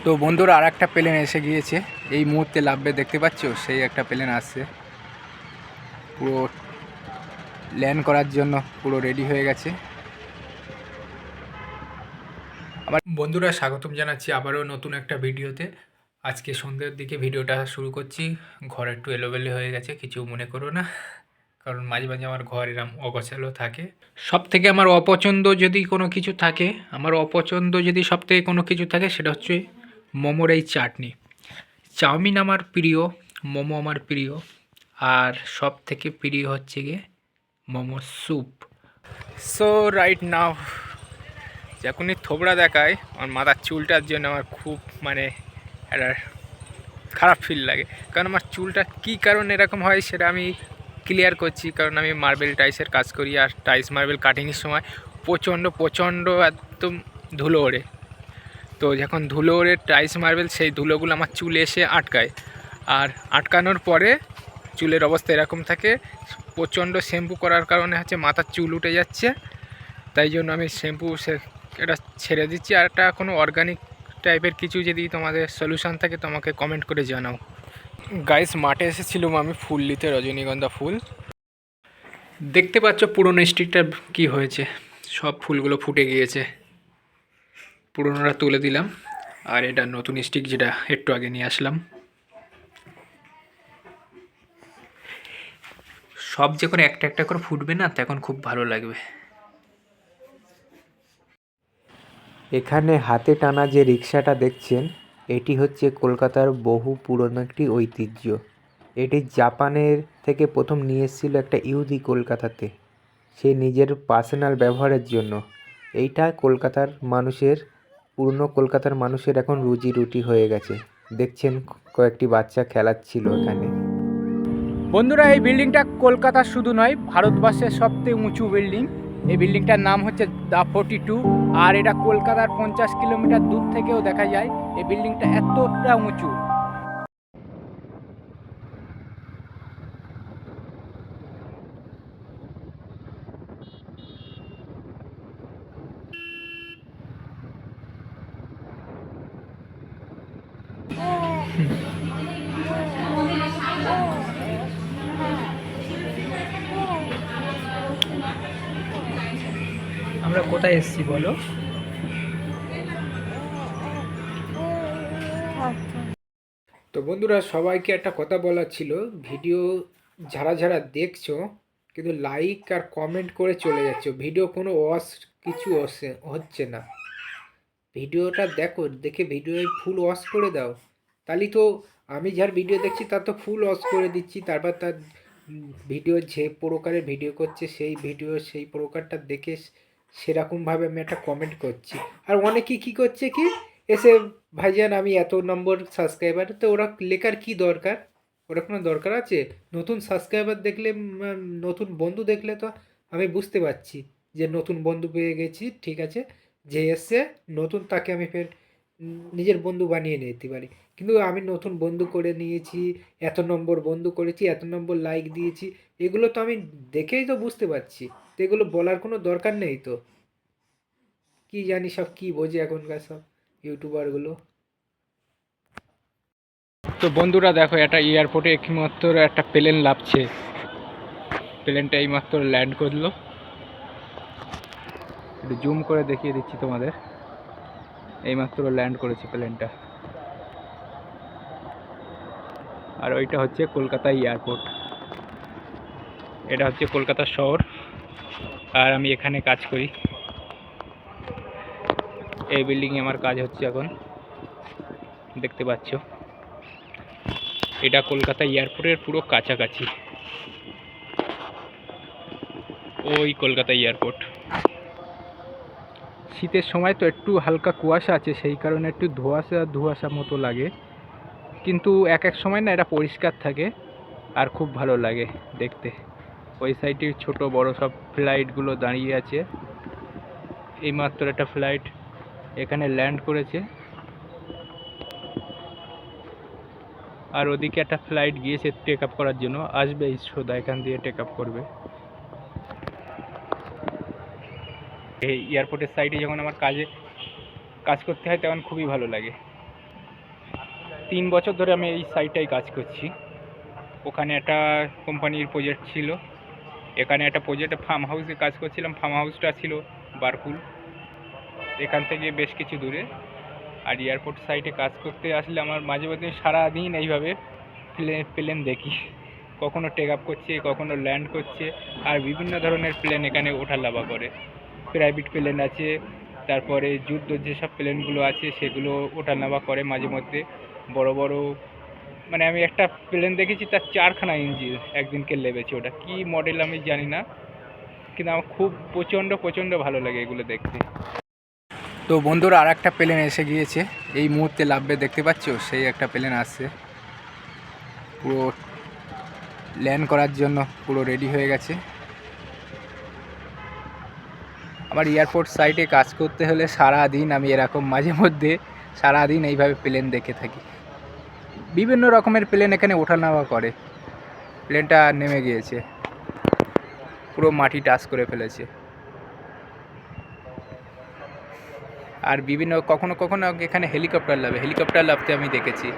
তো বন্ধুরা আর একটা প্লেন এসে গিয়েছে, এই মুহূর্তে লাভবে, দেখতে পাচ্ছ সেই একটা প্লেন আসছে, পুরো ল্যান্ড করার জন্য পুরো রেডি হয়ে গেছে। আবার বন্ধুরা স্বাগতম জানাচ্ছি আবারও নতুন একটা ভিডিওতে। আজকে সন্ধ্যের দিকে ভিডিওটা শুরু করছি। ঘর একটু এলোমেলো হয়ে গেছে, কিছু মনে করো না, কারণ মাঝে মাঝে আমার ঘর এরম অগোছালো থাকে। সব থেকে আমার অপছন্দ যদি কোনো কিছু থাকে, সব থেকে কোনো কিছু থাকে, সেটা হচ্ছে মোমোর এই চাটনি। চাউমিন আমার প্রিয়, মোমো আমার প্রিয়, আর সব থেকে প্রিয় হচ্ছে গিয়ে momo soup. So right now যখনই থোবড়া দেখায় আমার মাথার চুলটার জন্য আমার খুব একটা খারাপ ফিল লাগে, কারণ আমার চুলটা কী কারণে এরকম হয় সেটা আমি ক্লিয়ার করছি। কারণ আমি মার্বেল টাইসের কাজ করি, আর টাইস মার্বেল কাটিংয়ের সময় প্রচণ্ড প্রচণ্ড একদম ধুলো ওড়ে। তো যখন ধুলো ওড়ে টাইস মার্বেল, সেই ধুলোগুলো আমার চুলে এসে আটকায়, আর আটকানোর পরে চুলের অবস্থা এরকম থাকে। প্রচণ্ড শ্যাম্পু করার কারণে হচ্ছে মাথার চুল উঠে যাচ্ছে, তাই জন্য আমি এটা ছেড়ে দিচ্ছি। আর একটা কোনো অর্গানিক টাইপের কিছু যদি তোমাদের সলিউশন থাকে তো আমাকে কমেন্ট করে জানাও। গাইস, মাঠে এসেছিলাম আমি ফুল নিতে, রজনীগন্ধা ফুল। দেখতে পাচ্ছ পুরনো স্টিকটা কি হয়েছে, সব ফুলগুলো ফুটে গিয়েছে, পুরনোটা তুলে দিলাম। আর এটা নতুন স্টিক, যেটা একটু আগে নিয়ে আসলাম। সব যখন একটা একটা করে ফুটবে না, তখন খুব ভালো লাগবে। এখানে হাতে টানা যে রিকশাটা দেখছেন, এটি হচ্ছে কলকাতার বহু পুরনো একটি ঐতিহ্য। এটি জাপানের থেকে প্রথম নিয়ে এসেছিল একটা ইহুদি কলকাতাতে, সে নিজের পার্সোনাল ব্যবহারের জন্য। এইটা পুরনো কলকাতার মানুষের এখন রুজি রুটি হয়ে গেছে। দেখছেন কয়েকটি বাচ্চা খেলাচ্ছিল এখানে। বন্ধুরা, এই বিল্ডিংটা কলকাতার শুধু নয়, ভারতবর্ষের সবথেকে উঁচু বিল্ডিং। এই বিল্ডিংটার নাম হচ্ছে দ্য 42, আর এটা কলকাতার 50 কিলোমিটার দূর থেকেও দেখা যায়। এই বিল্ডিংটা এতটা উঁচু। আমরা কোথায় এসেছি বলো? তো বন্ধুরা, সবাইকে একটা কথা বলার ছিল। ভিডিও যারা যারা দেখছো, কিন্তু লাইক আর কমেন্ট করে চলে যাচ্ছে, ভিডিও কোনো কিছু হচ্ছে না। ভিডিওটা দেখো, দেখে ভিডিও ফুল ওয়াশ করে দাও, তাহলে তো আমি যার ভিডিও দেখছি তার তো ফুল ওয়াশ করে দিচ্ছি, তারপর তার ভিডিও যে প্রকারের ভিডিও করছে সেই প্রকারটা দেখে সেরকমভাবে আমি একটা কমেন্ট করছি। আর অনেকেই কী করছে কি, এসে ভাইজান আমি এত নম্বর সাবস্ক্রাইবার, তো ওরা লেখার কি দরকার? ওরা কোনো দরকার আছে? নতুন সাবস্ক্রাইবার দেখলে, নতুন বন্ধু দেখলে তো আমি বুঝতে পারছি যে নতুন বন্ধু পেয়ে গেছি, ঠিক আছে, যে এসছে নতুন, তাকে আমি ফের নিজের বন্ধু বানিয়ে নিতে পারি। কিন্তু আমি নতুন বন্ধু করে নিয়েছি, এত নম্বর বন্ধু করেছি, এত নম্বর লাইক দিয়েছি, এগুলো তো আমি দেখেই তো বুঝতে পারছি। তো এগুলো বলার কোনো দরকার নেই তো। কি জানি সব কি বোঝে এখনকার সব ইউটিউবারগুলো। তো বন্ধুরা দেখো, একটা এয়ারপোর্টে একমাত্র একটা প্লেন লাফছে, প্লেনটা এইমাত্র ল্যান্ড করলো। একটু জুম করে দেখিয়ে দিচ্ছি তোমাদের, এইমাত্র ল্যান্ড করেছে প্লেনটা। আর ওইটা হচ্ছে কলকাতা এয়ারপোর্ট, এটা হচ্ছে কলকাতা শহর, আর আমি এখানে কাজ করি। এই বিল্ডিংয়ে আমার কাজ হচ্ছে এখন, দেখতে পাচ্ছ। এটা কলকাতা এয়ারপোর্টের পুরো কাছাকাছি, ওই কলকাতা এয়ারপোর্ট। শীতের সময় তো একটু হালকা কুয়াশা আছে, সেই কারণে একটু ধোঁয়াশা ধোঁয়াশা মতো লাগে, কিন্তু এক এক সময় না এটা পরিষ্কার থাকে, আর খুব ভালো লাগে দেখতে। ওই সাইডে ছোট বড় সব ফ্লাইটগুলো দাঁড়িয়ে আছে। এইমাত্র একটা ফ্লাইট এখানে ল্যান্ড করেছে, আর ওদিকে একটা ফ্লাইট গিয়েছে টেক আপ করার জন্য, আসবে সোজা এখান দিয়ে টেক আপ করবে। এই এয়ারপোর্টের সাইডে যখন আমার কাজ করতে হয় তখন খুবই ভালো লাগে। 3 বছর ধরে আমি এই সাইটটায় কাজ করছি। ওখানে একটা কোম্পানির প্রজেক্ট ছিল, এখানে একটা প্রজেক্টে ফার্ম হাউসে কাজ করছিলাম। ফার্ম হাউসটা ছিল বারকুল, এখান থেকে বেশ কিছু দূরে। আর এয়ারপোর্ট সাইটে কাজ করতে আসলে আমার মাঝে মধ্যে সারাদিন এইভাবে প্লেন দেখি, কখনো টেক আপ করছে, কখনো ল্যান্ড করছে। আর বিভিন্ন ধরনের প্লেন এখানে ওঠা নামা করে। প্রাইভেট প্লেন আছে, তারপরে যুদ্ধ যেসব প্লেনগুলো আছে সেগুলো ওঠা নামা করে মাঝে মধ্যে। বড় বড়, মানে আমি একটা প্লেন দেখেছি তার 4খানা ইঞ্জিন একদিনকে লেগেছে। ওটা কি মডেল আমি জানি না, কিন্তু আমার খুব প্রচণ্ড ভালো লাগে এগুলো দেখতে। তো বন্ধুরা, আর একটা প্লেন এসে গিয়েছে, এই মুহূর্তে লাভবে, দেখতে পাচ্ছ? সেই একটা প্লেন আসছে, পুরো ল্যান্ড করার জন্য পুরো রেডি হয়ে গেছে। আমার এয়ারপোর্ট সাইটে কাজ করতে হলে সারাদিন আমি এরকম মাঝে মধ্যে সারাদিন এইভাবে প্লেন দেখে থাকি। বিভিন্ন রকমের প্লেন এখানে ওঠা নামা করে। প্লেনটা নেমে গিয়েছে, পুরো মাটি টাচ করে ফেলেছে। আর বিভিন্ন কখনো কখনো এখানে হেলিকপ্টার লাভে, হেলিকপ্টার লাভতে আমি দেখেছি।